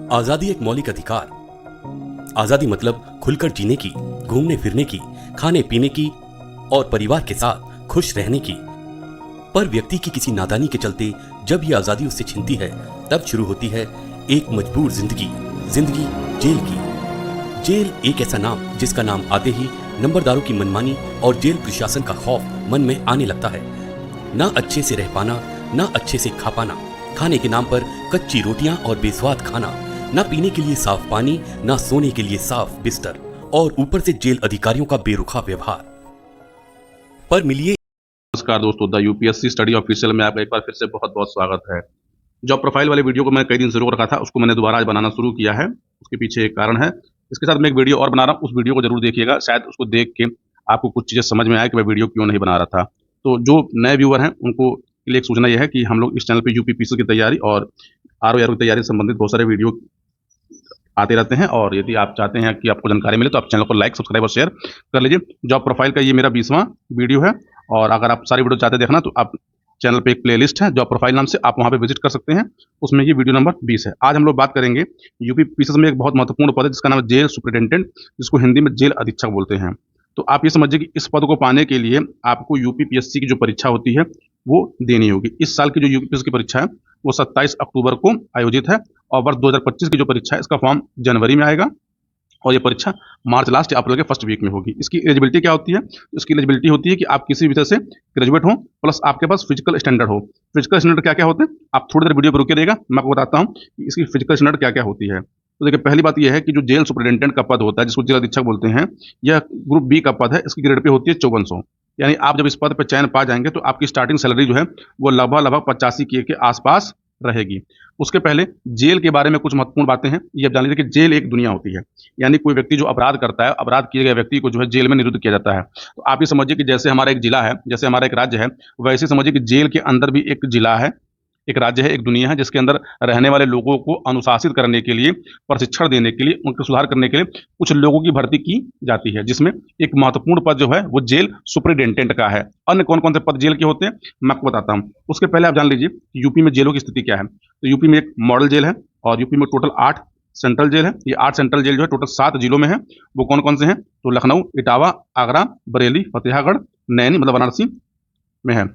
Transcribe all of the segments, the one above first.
आजादी एक मौलिक अधिकार। आजादी मतलब खुलकर जीने की, घूमने फिरने की, खाने पीने की और परिवार के साथ खुश रहने की। पर व्यक्ति की किसी नादानी के चलते जब ये आजादी उससे छिनती है, तब शुरू होती है एक मजबूर जिंदगी, जिंदगी जेल की। जेल एक ऐसा नाम जिसका नाम आते ही नंबरदारों की मनमानी और जेल प्रशासन का खौफ मन में आने लगता है। ना अच्छे से रह पाना, ना अच्छे से खा पाना, खाने के नाम पर कच्ची रोटियां और बेस्वाद खाना, ना पीने के लिए साफ पानी, ना सोने के लिए साफ बिस्तर, और ऊपर से जेल अधिकारियों का बेरुखा व्यवहार। पर मिलिए। नमस्कार दोस्तों, द यूपीएससी स्टडी ऑफिशियल में आपका एक बार फिर से बहुत बहुत स्वागत है। जॉब प्रोफाइल वाले वीडियो को मैं कई दिन से रोक रखा था, उसको मैंने दोबारा आज बनाना शुरू किया है। उसके पीछे एक कारण है। इसके साथ मैं एक वीडियो और बना रहा हूँ, उस वीडियो को जरूर देखिएगा, शायद उसको देख के आपको कुछ चीज़ें समझ में आए कि मैं वीडियो क्यों नहीं बना रहा था। तो जो नए व्यूअर हैं उनको के लिए एक सूचना यह है कि हम लोग इस चैनल पर यूपीपीसी की तैयारी और आरओ की तैयारी से संबंधित बहुत सारे वीडियो आते रहते हैं, और यदि आप चाहते हैं कि आपको जानकारी मिले तो आप चैनल को लाइक, सब्सक्राइब और शेयर कर लीजिए। जॉब प्रोफाइल का ये मेरा 20वां वीडियो है, और अगर आप सारी वीडियो चाहते देखना तो आप चैनल पे एक प्लेलिस्ट है जॉब प्रोफाइल नाम से, आप वहां पे विजिट कर सकते हैं। उसमें ये वीडियो नंबर 20 है। आज हम लोग बात करेंगे यूपी पीसीएस में एक बहुत महत्वपूर्ण पद है जिसका नाम है जेल सुपरिटेंडेंट, जिसको हिंदी में जेल अधीक्षक बोलते हैं। तो आप ये समझिए कि इस पद को पाने के लिए आपको यूपीपीएससी की जो परीक्षा होती है वो देनी होगी। इस साल की जो यूपीपीएससी की परीक्षा है वो 27 अक्टूबर को आयोजित है, और वर्ष 2025 की जो परीक्षा है इसका फॉर्म जनवरी में आएगा, और ये परीक्षा मार्च लास्ट या अप्रैल के फर्स्ट वीक में होगी। इसकी एलिजिबिलिटी क्या होती है? इसकी एलिजिबिलिटी होती है कि आप किसी विषय से ग्रेजुएट हो, प्लस आपके पास फिजिकल स्टैंडर्ड हो। फिजिकल स्टैंडर्ड क्या क्या होते हैं आप थोड़ी देर वीडियो पर रुके रहेगा, मैं आपको बताता हूँ कि इसकी फिजिकल स्टैंडर्ड क्या क्या होती है। तो देखिए, पहली बात यह है कि जो जेल सुपरिटेंडेंट का पद होता है, जिसको जेल अधीक्षक बोलते हैं, यह ग्रुप बी का पद है। इसकी ग्रेड पे होती है 5400। यानी आप जब इस पद पर चयन पा जाएंगे तो आपकी स्टार्टिंग सैलरी जो है वो लगभग 85 के आसपास रहेगी। उसके पहले जेल के बारे में कुछ महत्वपूर्ण बातें हैं, ये आप जान लीजिए कि जेल एक दुनिया होती है। यानी कोई व्यक्ति जो अपराध करता है, अपराध किए गए व्यक्ति को जो है जेल में निरुद्ध किया जाता है। तो आप ये समझिए कि जैसे हमारा एक जिला है, जैसे हमारा एक राज्य है, वैसे समझिए कि जेल के अंदर भी एक जिला है, एक राज्य है, एक दुनिया है, जिसके अंदर रहने वाले लोगों को अनुशासित करने के लिए, प्रशिक्षण देने के लिए, उनके सुधार करने के लिए कुछ लोगों की भर्ती की जाती है, जिसमें एक महत्वपूर्ण पद जो है वो जेल सुपरिटेंडेंट का है। अन्य कौन कौन से पद जेल के होते हैं मैं आपको बताता हूँ। उसके पहले आप जान लीजिए कि यूपी में जेलों की स्थिति क्या है। तो यूपी में एक मॉडल जेल है, और यूपी में टोटल 8 सेंट्रल जेल है। ये 8 सेंट्रल जेल जो है टोटल 7 जिलों में है। वो कौन कौन से हैं? तो लखनऊ, इटावा, आगरा, बरेली, फतेहागढ़, नैनी मतलब वाराणसी में है।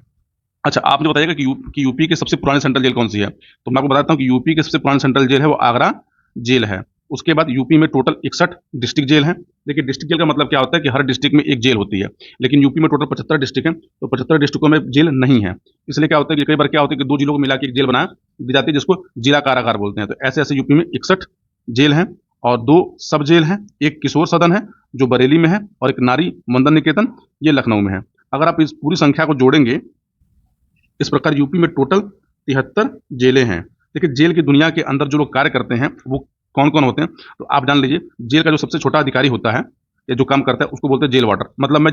अच्छा, आप मुझे बताइएगा कि यूपी की सबसे पुरानी सेंट्रल जेल कौन सी है? तो मैं आपको बताता हूँ कि यूपी की सबसे पुरानी सेंट्रल जेल है वो आगरा जेल है। उसके बाद यूपी में टोटल 61 डिस्ट्रिक्ट जेल हैं। देखिए, डिस्ट्रिक्ट जेल का मतलब क्या होता है कि हर डिस्ट्रिक्ट में एक जेल होती है, लेकिन यूपी में टोटल 75 डिस्ट्रिक्ट हैं, तो 75 डिस्ट्रिक्टों में जेल नहीं है। इसलिए क्या होता है कि कई बार क्या होता है कि 2 जिलों को मिला के एक जेल बना दी जाती है, जिसको जिला कारागार बोलते हैं। तो ऐसे ऐसे यूपी में 61 जेल हैं, और 2 सब जेल हैं। एक किशोर सदन है जो बरेली में है, और एक नारी मंदन निकेतन ये लखनऊ में है। अगर आप इस पूरी संख्या को जोड़ेंगे, इस प्रकार यूपी में टोटल 73 जेलें हैं। देखिए, जेल की दुनिया के अंदर जो लोग कार्य करते हैं वो कौन कौन होते हैं, तो आप जान लीजिए। जेल का जो सबसे छोटा अधिकारी होता है या जो काम करता है उसको बोलते हैं जेल वार्डर। मतलब मैं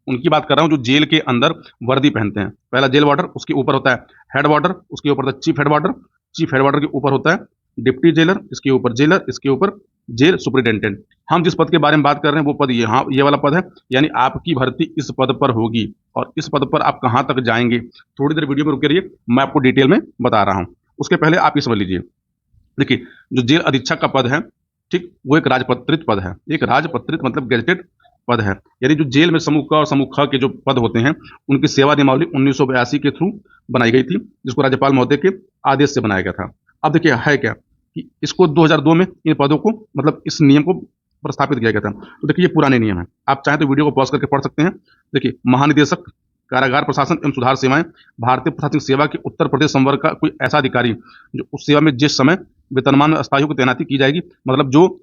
उनकी बात कर रहा हूँ जो जेल के अंदर वर्दी पहनते हैं। पहला जेल वार्डर, उसके ऊपर होता है हेड वार्डर, उसके ऊपर होता है चीफ हेड वार्डर, चीफ हेड वार्डर के ऊपर होता है डिप्टी जेलर, इसके ऊपर जेलर, इसके ऊपर जेल सुपरिटेंडेंट। हम जिस पद के बारे में बात कर रहे हैं वो पद ये, हाँ, ये वाला पद है। यानी आपकी भर्ती इस पद पर होगी, और इस पद पर आप कहाँ तक जाएंगे थोड़ी देर वीडियो में रुके रहिए, मैं आपको डिटेल में बता रहा हूँ। उसके पहले आप ये समझ लीजिए, देखिए, जो जेल अधीक्षक का पद है, ठीक, वो एक राजपत्रित पद है। एक राजपत्रित मतलब गेजेटेड पद है। यानी जो जेल में समूह क और समूह ख के जो पद होते हैं उनकी सेवा नियमावली 1982 के थ्रू बनाई गई थी, जिसको राज्यपाल महोदय के आदेश से बनाया गया था। अब देखिए है क्या कि इसको 2002 में इन पदों को, मतलब इस नियम को प्रस्थापित किया गया था। तो देखिए, ये पुराने नियम है, आप चाहें तो वीडियो को पॉज करके पढ़ सकते हैं। देखिए, महानिदेशक कारागार प्रशासन एवं सुधार सेवाएं, भारतीय प्रशासनिक सेवा के उत्तर प्रदेश संवर्ग का कोई ऐसा अधिकारी जो उस सेवा में जिस समय वेतनमान में अस्थायी की तैनाती की जाएगी, मतलब जो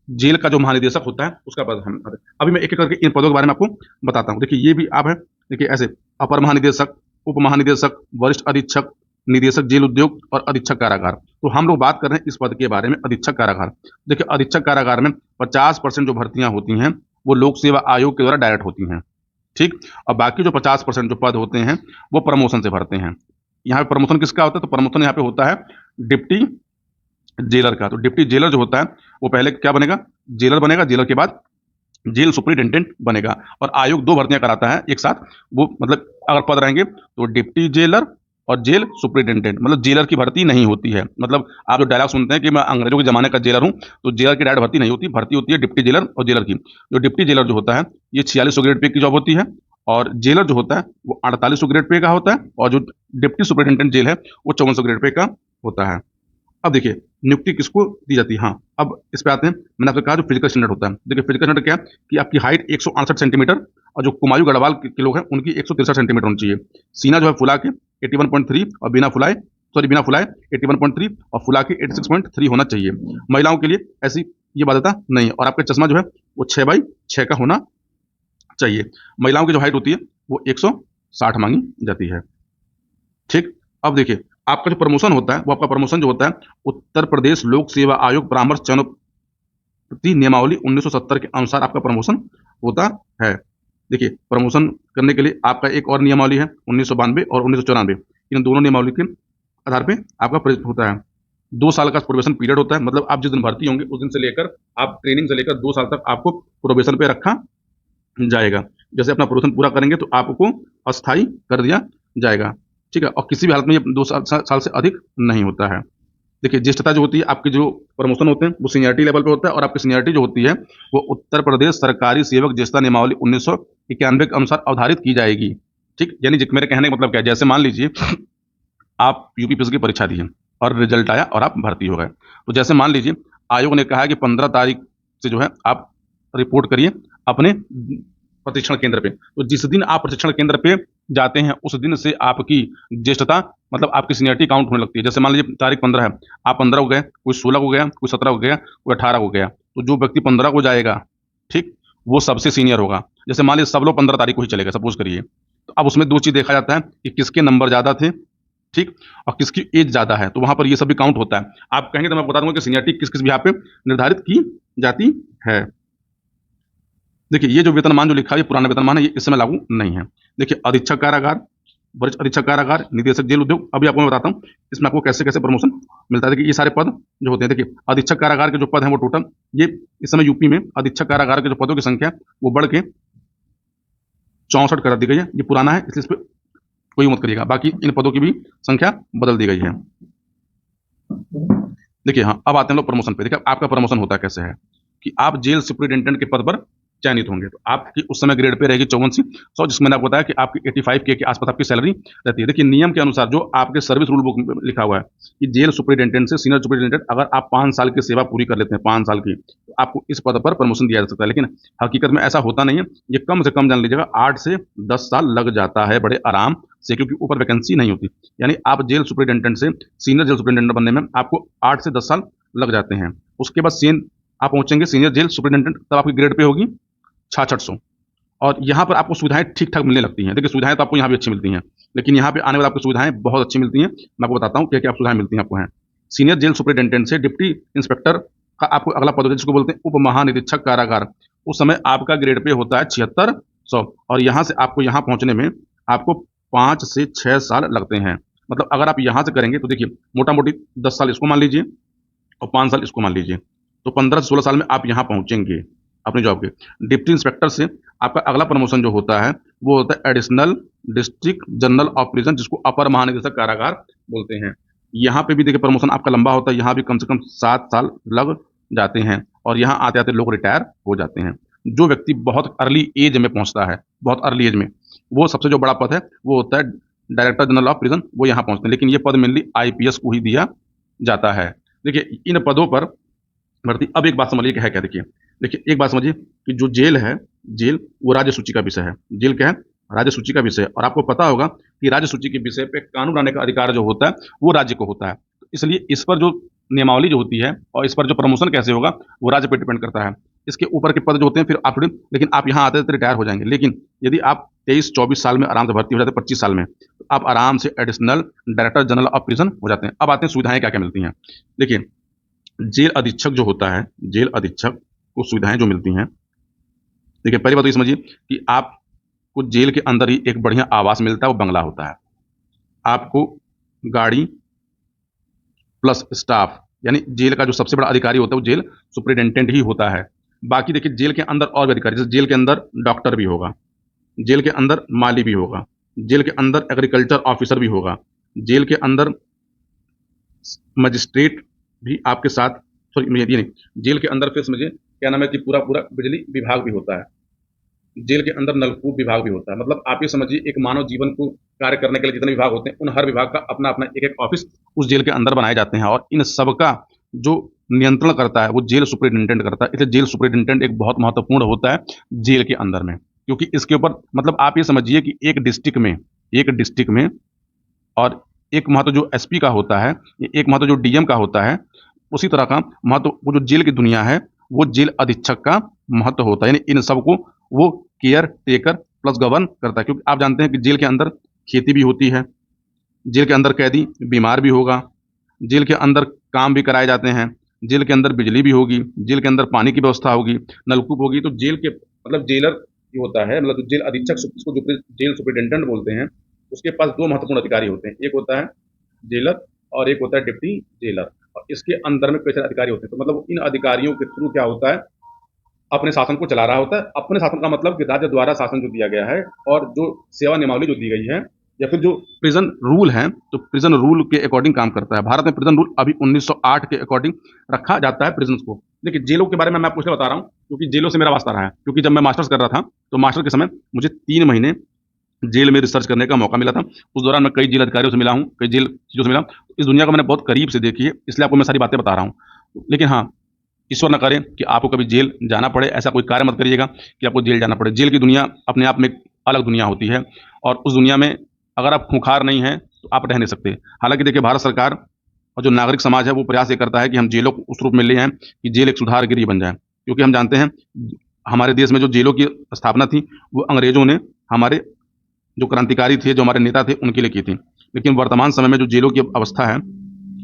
जेल का जो महानिदेशक होता है उसका पद है। अभी मैं एक एक करके इन पदों के बारे में आपको बताता हूँ। देखिए, ये भी आप है। देखिए, ऐसे अपर महानिदेशक, उप महानिदेशक, वरिष्ठ अधीक्षक, निदेशक जेल उद्योग और अधीक्षक कारागार। तो हम लोग बात कर रहे हैं इस पद के बारे में, अधीक्षक कारागार। देखिए, अधीक्षक कारागार में 50% जो भर्तियां होती हैं वो लोक सेवा आयोग के द्वारा डायरेक्ट होती हैं, ठीक। और बाकी जो 50% जो पद होते हैं वो प्रमोशन से भरते हैं। यहाँ पे प्रमोशन किसका होता है? तो प्रमोशन यहाँ पे होता है डिप्टी जेलर का। तो डिप्टी जेलर जो होता है वो पहले क्या बनेगा? जेलर बनेगा। जेलर के बाद जेल सुपरिटेंडेंट बनेगा। और आयोग 2 भर्तियां कराता है एक साथ। वो मतलब अगर पद रहेंगे तो डिप्टी जेलर और जेल सुपरिटेंडेंट मतलब जेलर की भर्ती नहीं होती है। मतलब आप जो डायलॉग सुनते हैं कि मैं अंग्रेजों के ज़माने का जेलर हूँ, तो जेलर की डायरेक्ट भर्ती नहीं होती, भर्ती होती है डिप्टी जेलर और जेलर की। जो डिप्टी जेलर जो होता है ये 4600 ग्रेड पे की जॉब होती है, और जेलर जो होता है वो 4800 ग्रेड पे का होता है, और जो डिप्टी सुपरिटेंडेंट जेल है वो 5400 ग्रेड पे का होता है। अब देखिए नियुक्ति किसको दी जाती है। हाँ, अब इस पे आते हैं। मैंने आपको कहा जो फिजिकल स्टैंडर्ड होता है, देखिए फिजिकल स्टैंडर्ड क्या है कि आपकी हाइट 168 सेंटीमीटर, और जो कुमायूं गढ़वाल के लोग हैं उनकी 163 सेंटीमीटर होनी चाहिए। सीना जो है फुला के 81.3 और बिना फुलाए 81.3 और फुला के 86.3 होना चाहिए। महिलाओं के लिए ऐसी ये बाध्यता नहीं है। और आपका चश्मा जो है वो 6x6 का होना चाहिए। महिलाओं की जो हाइट होती है वो 160 मांगी जाती है। ठीक, अब देखिए आपका जो प्रमोशन होता है वो आपका प्रमोशन जो होता है उत्तर प्रदेश लोक सेवा आयोग परामर्श चयनोत्पत्ति नियमावली 1970 के अनुसार आपका प्रमोशन होता है। देखिए प्रमोशन करने के लिए आपका एक और नियमावली है 1992 और 1994। इन दोनों नियमावली के आधार पे आपका होता है। 2 साल का प्रोबेशन पीरियड होता है, मतलब आप जिस दिन भर्ती होंगे उस दिन से लेकर आप ट्रेनिंग से लेकर 2 साल तक आपको प्रोबेशन पे रखा जाएगा। जैसे अपना प्रोबेशन पूरा करेंगे तो आपको अस्थायी कर दिया जाएगा। ठीक है, और किसी भी हालत में ये 2 साल से अधिक नहीं होता है। देखिए ज्येष्ठता जो होती है, आपके जो प्रमोशन होते हैं वो सीनियरिटी लेवल पे होता है, और आपकी सीनियरिटी जो होती है वो उत्तर प्रदेश सरकारी सेवक ज्येष्ठता नियमावली 1991 के अनुसार अवधारित की जाएगी। ठीक, यानी मेरे कहने का मतलब क्या है, जैसे मान लीजिए आप यूपीपीएससी की परीक्षा दी है और रिजल्ट आया और आप भर्ती हो गए, तो जैसे मान लीजिए आयोग ने कहा है कि 15 तारीख से जो है आप रिपोर्ट करिए अपने प्रशिक्षण केंद्र पे। तो जिस दिन आप प्रशिक्षण केंद्र पे जाते हैं उस दिन से आपकी ज्येष्ठता मतलब आपकी सीनियरिटी काउंट होने लगती है। जैसे मान लीजिए तारीख 15 है, आप 15 को गए, कोई 16 को गया, कोई 17 को गया, कोई 18 को गया, तो जो व्यक्ति 15 को जाएगा, ठीक, वो सबसे सीनियर होगा। जैसे मान लीजिए सब लोग 15 तारीख को ही चले गए, सपोज करिए, तो अब उसमें 2 चीज़ देखा जाता है कि किसके नंबर ज़्यादा थे, ठीक, और किसकी एज ज़्यादा है, तो वहाँ पर ये सब भी काउंट होता है। आप कहेंगे तो मैं बता दूंगा कि सीनियरिटी किस किस यहाँ पे निर्धारित की जाती है। देखिए ये जो वेतनमान जो लिखा है ये पुराना वेतनमान है, ये इस समय लागू नहीं है। देखिए अधीक्षक कारागार, वरिष्ठ अधीक्षक कारागार, निदेशक जेल उद्योग, अभी आपको मैं बताता हूँ इसमें आपको कैसे कैसे प्रमोशन मिलता है। देखिए ये सारे पद जो होते हैं, देखिए अधीक्षक कारागार के जो पद हैं वो टोटल ये इस समय यूपी में अधीक्षक कारागार के जो पदों की संख्या वो बढ़ के 64 कर दी गई है। ये पुराना है इसलिए इस पर कोई मत करिएगा, बाकी इन पदों की भी संख्या बदल दी गई है। देखिए हाँ, अब आते हैं लोग प्रमोशन पे। देखिए आपका प्रमोशन होता कैसे है कि आप जेल सुपरिटेंडेंट के पद पर चयनित होंगे, तो आपकी उस समय ग्रेड पे रहेगी 5400, जिसमें मैंने आपको बताया कि आपकी 85K के आसपास आपकी सैलरी रहती है। देखिए नियम के अनुसार जो आपके सर्विस रूल बुक में लिखा हुआ है कि जेल सुपरिटेंडेंट से सीनियर सुपरिटेंडेंट अगर आप 5 साल की सेवा पूरी कर लेते हैं, 5 साल की, तो आपको इस पद पर प्रमोशन दिया जा सकता है। लेकिन हकीकत में ऐसा होता नहीं है, ये कम से कम जान लीजिएगा 8 से 10 साल लग जाता है बड़े आराम से, क्योंकि ऊपर वैकेंसी नहीं होती। यानी आप जेल सुपरिटेंडेंट से सीनियर जेल सुपरिटेंडेंट बनने में आपको 8 से 10 साल लग जाते हैं। उसके बाद आप पहुंचेंगे सीनियर जेल सुपरिटेंडेंट, तब आपकी ग्रेड पे होगी 6600, और यहाँ पर आपको सुविधाएं ठीक ठाक मिलने लगती हैं। देखिए सुविधाएं तो आपको यहाँ भी अच्छी मिलती हैं, लेकिन यहाँ पे आने वाले आपको सुविधाएं बहुत अच्छी मिलती हैं। मैं आपको बताता हूँ क्या क्या सुविधाएं मिलती हैं आपको। हैं सीनियर जेल सुपरिटेंडेंट से डिप्टी इंस्पेक्टर का आपको अगला पद होता है जिसको बोलते हैं उप महानिरीक्षक कारागार। उस समय आपका ग्रेड पे होता है 7600, और यहाँ से आपको यहाँ पहुँचने में आपको 5 से 6 साल लगते हैं। मतलब अगर आप यहाँ से करेंगे तो देखिए मोटा मोटी 10 साल इसको मान लीजिए और 5 साल इसको मान लीजिए, तो 15 से 16 साल में आप यहाँ पहुँचेंगे अपने जॉब के। डिप्टी इंस्पेक्टर से आपका अगला प्रमोशन जो होता है वो होता है additional district general of prison, जिसको अपर महानिदेशक कारागार बोलते हैं। यहाँ पे भी देखिए प्रमोशन आपका लंबा होता है, यहाँ भी कम से कम 7 साल लग जाते हैं, और यहाँ आते आते लोग रिटायर हो जाते हैं। जो व्यक्ति बहुत अर्ली एज में पहुंचता है, बहुत अर्ली एज में, वो सबसे जो बड़ा पद है वो होता है डायरेक्टर जनरल ऑफ प्रिजन, वो यहाँ पहुंचते हैं। लेकिन ये पद मेनली IPS को ही दिया जाता है। देखिए इन पदों पर भर्ती, अब एक बात समझिए कि है क्या। देखिए एक बात समझिए कि जो जेल है, जेल वो राज्य सूची का विषय है। जेल क्या है, राज्य सूची का विषय है, और आपको पता होगा कि राज्य सूची के विषय पे कानून बनाने का अधिकार जो होता है वो राज्य को होता है। तो इसलिए इस पर जो नियमावली जो होती है और इस पर जो प्रमोशन कैसे होगा वो राज्य पर डिपेंड करता है। इसके ऊपर के पद जो होते हैं फिर आप, लेकिन आप यहाँ आते तो रिटायर हो जाएंगे। लेकिन यदि आप 23-24 साल में आराम से भर्ती हो जाते हैं, 25 साल में, तो आप आराम से additional director general of prison हो जाते हैं। अब आते हैं सुविधाएं क्या क्या मिलती हैं। देखिए जेल अधीक्षक जो होता है, जेल अधीक्षक को सुविधाएं जो मिलती हैं, देखिए पहली बात तो ये समझिए कि आपको जेल के अंदर ही एक बढ़िया आवास मिलता है, वो बंगला होता है। आपको गाड़ी प्लस स्टाफ, यानी जेल का जो सबसे बड़ा अधिकारी होता है वो जेल सुपरिटेंडेंट ही होता है। बाकी देखिए जेल के अंदर और भी अधिकारी, जैसे जेल के अंदर डॉक्टर भी होगा, जेल के अंदर माली भी होगा, जेल के अंदर एग्रीकल्चर ऑफिसर भी होगा, जेल के अंदर मजिस्ट्रेट भी आपके साथ, सॉरी ये नहीं, जेल के अंदर फिर समझिए क्या नाम है कि पूरा पूरा बिजली विभाग भी होता है, जेल के अंदर नलकूप विभाग भी होता है। मतलब आप ये समझिए एक मानव जीवन को कार्य करने के लिए जितने विभाग होते हैं उन हर विभाग का अपना अपना एक एक ऑफिस उस जेल के अंदर बनाए जाते हैं, और इन सबका जो नियंत्रण करता है वो जेल सुपरिटेंडेंट करता है। इसलिए जेल सुपरिटेंडेंट एक बहुत महत्वपूर्ण होता है जेल के अंदर में, क्योंकि इसके ऊपर मतलब आप ये समझिए कि एक डिस्ट्रिक्ट में और एक महत्व जो एसपी का होता है, एक महत्व जो डीएम का होता है, उसी तरह का महत्व वो जो जेल की दुनिया है वो जेल अधीक्षक का महत्व होता है। यानी इन सबको वो केयर टेकर प्लस गवर्न करता है, क्योंकि आप जानते हैं कि जेल के अंदर खेती भी होती है, जेल के अंदर कैदी बीमार भी होगा, जेल के अंदर काम भी कराए जाते हैं, जेल के अंदर बिजली भी होगी, जेल के अंदर पानी की व्यवस्था होगी, नलकूप होगी। तो जेल के मतलब जेलर जो होता है, मतलब जेल अधीक्षक, उसको जो जेल सुपरिटेंडेंट बोलते हैं, उसके पास दो महत्वपूर्ण अधिकारी होते हैं, एक होता है जेलर और एक होता है डिप्टी जेलर, और इसके अंदर में कई सारे अधिकारी होते हैं। तो मतलब इन अधिकारियों के थ्रू क्या होता है, अपने शासन को चला रहा होता है। अपने शासन का मतलब कि राज्य द्वारा शासन जो दिया गया है और जो सेवा नियमावली जो दी गई है या फिर जो प्रिजन रूल है, तो प्रिजन रूल के अकॉर्डिंग काम करता है। भारत में प्रिजन रूल अभी 1908 के अकॉर्डिंग रखा जाता है प्रिजन को। देखिए जेलों के बारे में मैं आपको इसलिए बता रहा हूँ क्योंकि जेलों से मेरा वास्ता रहा है, क्योंकि जब मैं मास्टर्स कर रहा था तो मास्टर के समय मुझे 3 महीने जेल में रिसर्च करने का मौका मिला था। उस दौरान मैं कई जेल अधिकारियों से मिला हूँ, कई जेल चीज़ों से मिला हूँ। इस दुनिया को मैंने बहुत करीब से देखी है, इसलिए आपको मैं सारी बातें बता रहा हूँ। लेकिन हाँ, ईश्वर न करे कि आपको कभी जेल जाना पड़े, ऐसा कोई कार्य मत करिएगा कि आपको जेल जाना पड़े। जेल की दुनिया अपने आप में एक अलग दुनिया होती है, और उस दुनिया में अगर आप खूंखार नहीं हैं तो आप रह नहीं सकते। हालांकि देखिए भारत सरकार और जो नागरिक समाज है वो प्रयास ये करता है कि हम जेलों को उस रूप में ले आएं कि जेल एक सुधार गृह बन जाए, क्योंकि हम जानते हैं हमारे देश में जो जेलों की स्थापना थी वो अंग्रेजों ने हमारे जो क्रांतिकारी थे, जो हमारे नेता थे, उनके लिए की थी। लेकिन वर्तमान समय में जो जेलों की अवस्था है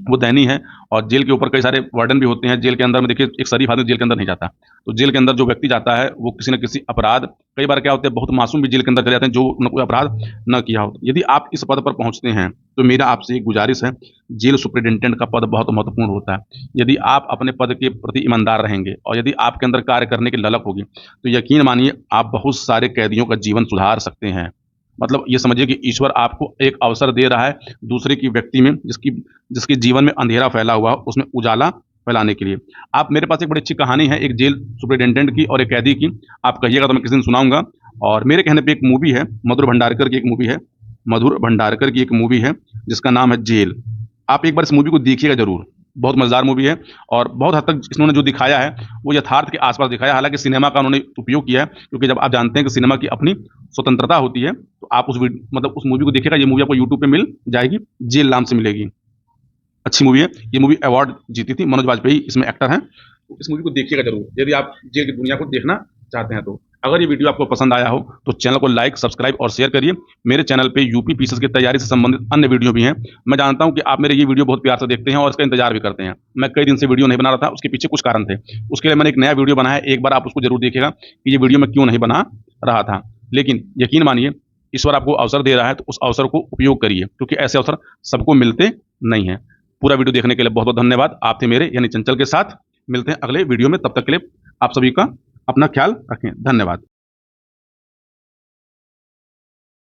वो दयनीय है, और जेल के ऊपर कई सारे वार्डन भी होते हैं। जेल के अंदर में देखिए एक शरीफ आदमी जेल के अंदर नहीं जाता, तो जेल के अंदर जो व्यक्ति जाता है वो किसी न किसी अपराध, कई बार क्या होता है बहुत मासूम भी जेल के अंदर चले जाते हैं जो न कोई अपराध न किया हो। यदि आप इस पद पर पहुंचते हैं तो मेरा आपसे एक गुजारिश है, जेल सुपरिटेंडेंट का पद बहुत महत्वपूर्ण होता है। यदि आप अपने पद के प्रति ईमानदार रहेंगे और यदि आपके अंदर कार्य करने की ललक होगी तो यकीन मानिए आप बहुत सारे कैदियों का जीवन सुधार सकते हैं। मतलब ये समझिए कि ईश्वर आपको एक अवसर दे रहा है दूसरे की व्यक्ति में, जिसकी जिसके जीवन में अंधेरा फैला हुआ हो उसमें उजाला फैलाने के लिए। आप, मेरे पास एक बड़ी अच्छी कहानी है एक जेल सुपरिटेंडेंट की और एक कैदी की, आप कहिएगा तो मैं किसी दिन सुनाऊंगा। और मेरे कहने पे एक मूवी है, मधुर भंडारकर की एक मूवी है, मधुर भंडारकर की एक मूवी है जिसका नाम है जेल। आप एक बार इस मूवी को देखिएगा जरूर, बहुत मजेदार मूवी है, और बहुत हद तक इन्होंने जो दिखाया है वो यथार्थ के आसपास दिखाया है। हालांकि सिनेमा का उन्होंने उपयोग किया है, क्योंकि जब आप जानते हैं कि सिनेमा की अपनी स्वतंत्रता होती है, तो आप मतलब उस मूवी को देखिएगा। ये मूवी आपको यूट्यूब पे मिल जाएगी, जेल नाम से मिलेगी। अच्छी मूवी है, ये मूवी अवार्ड जीती थी, मनोज वाजपेयी इसमें एक्टर हैं। तो इस मूवी को देखिएगा जरूर यदि आप जेल की दुनिया को देखना चाहते हैं तो। अगर ये वीडियो आपको पसंद आया हो तो चैनल को लाइक, सब्सक्राइब और शेयर करिए। मेरे चैनल पे यूपी पीसीएस की तैयारी से संबंधित अन्य वीडियो भी हैं। मैं जानता हूं कि आप मेरे ये वीडियो बहुत प्यार से देखते हैं और इसका इंतजार भी करते हैं। मैं कई दिन से वीडियो नहीं बना रहा था, उसके पीछे कुछ कारण थे। उसके लिए मैंने एक नया वीडियो बनाया है, एक बार आप उसको जरूर देखिएगा कि ये वीडियो मैं क्यों नहीं बना रहा था। लेकिन यकीन मानिए ईश्वर आपको अवसर दे रहा है तो उस अवसर को उपयोग करिए, क्योंकि ऐसे अवसर सबको मिलते नहीं हैं। पूरा वीडियो देखने के लिए बहुत बहुत धन्यवाद। आप थे मेरे यानी चंचल के साथ। मिलते हैं अगले वीडियो में, तब तक के लिए आप सभी का अपना ख्याल रखें। धन्यवाद।